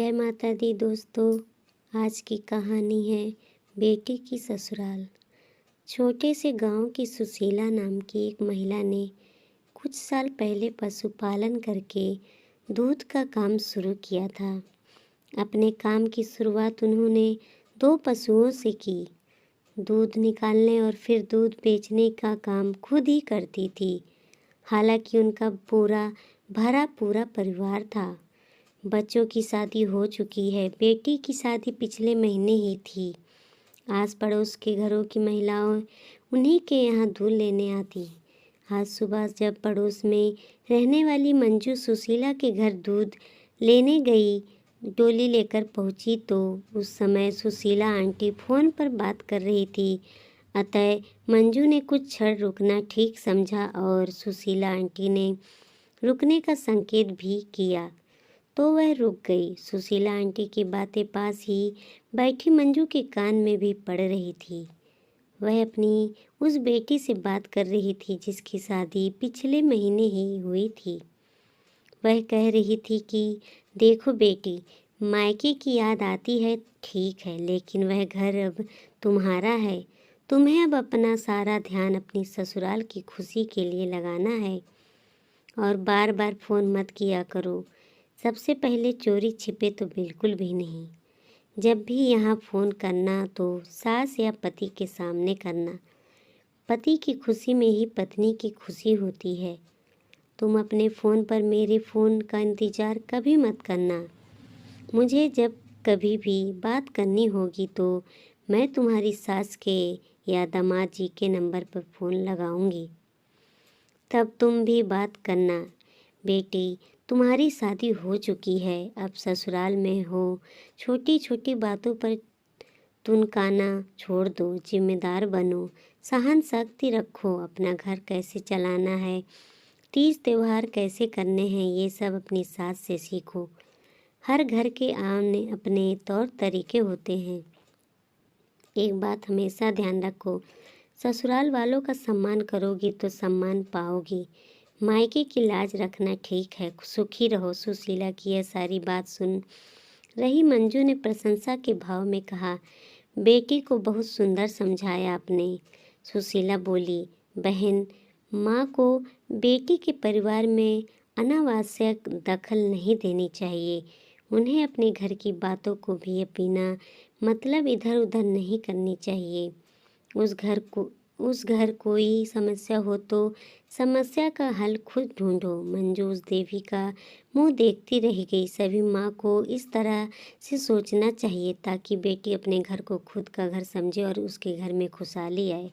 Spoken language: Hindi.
जय माता दी दोस्तों। आज की कहानी है बेटी की ससुराल। छोटे से गांव की सुशीला नाम की एक महिला ने कुछ साल पहले पशुपालन करके दूध का काम शुरू किया था। अपने काम की शुरुआत उन्होंने 2 पशुओं से की। दूध निकालने और फिर दूध बेचने का काम खुद ही करती थी। हालांकि उनका भरा पूरा परिवार था। बच्चों की शादी हो चुकी है। बेटी की शादी पिछले महीने ही थी। आस पड़ोस के घरों की महिलाओं उन्हीं के यहाँ दूध लेने आती। आज सुबह जब पड़ोस में रहने वाली मंजू सुशीला के घर दूध लेने गई, डोली लेकर पहुँची तो उस समय सुशीला आंटी फ़ोन पर बात कर रही थी। अतः मंजू ने कुछ क्षण रुकना ठीक समझा और सुशीला आंटी ने रुकने का संकेत भी किया तो वह रुक गई। सुशीला आंटी की बातें पास ही बैठी मंजू के कान में भी पड़ रही थी। वह अपनी उस बेटी से बात कर रही थी जिसकी शादी पिछले महीने ही हुई थी। वह कह रही थी कि देखो बेटी, मायके की याद आती है ठीक है, लेकिन वह घर अब तुम्हारा है। तुम्हें अब अपना सारा ध्यान अपनी ससुराल की खुशी के लिए लगाना है और बार बार फ़ोन मत किया करो। सबसे पहले चोरी छिपे तो बिल्कुल भी नहीं। जब भी यहाँ फ़ोन करना तो सास या पति के सामने करना। पति की खुशी में ही पत्नी की खुशी होती है। तुम अपने फ़ोन पर मेरे फ़ोन का इंतज़ार कभी मत करना। मुझे जब कभी भी बात करनी होगी तो मैं तुम्हारी सास के या दामाद जी के नंबर पर फ़ोन लगाऊंगी, तब तुम भी बात करना। बेटी, तुम्हारी शादी हो चुकी है, अब ससुराल में हो। छोटी छोटी बातों पर तुनकाना छोड़ दो, जिम्मेदार बनो, सहन शक्ति रखो। अपना घर कैसे चलाना है, तीज त्योहार कैसे करने हैं, ये सब अपनी सास से सीखो। हर घर के आमने अपने तौर तरीके होते हैं। एक बात हमेशा ध्यान रखो, ससुराल वालों का सम्मान करोगी तो सम्मान पाओगी। मायके की लाज रखना ठीक है। सुखी रहो। सुशीला की यह सारी बात सुन रही मंजू ने प्रशंसा के भाव में कहा, बेटी को बहुत सुंदर समझाया आपने। सुशीला बोली, बहन, माँ को बेटी के परिवार में अनावश्यक दखल नहीं देनी चाहिए। उन्हें अपने घर की बातों को भी बिना मतलब इधर उधर नहीं करनी चाहिए। उस घर कोई समस्या हो तो समस्या का हल खुद ढूंढो। मंजू उस देवी का मुंह देखती रह गई। सभी माँ को इस तरह से सोचना चाहिए ताकि बेटी अपने घर को खुद का घर समझे और उसके घर में खुशहाली आए।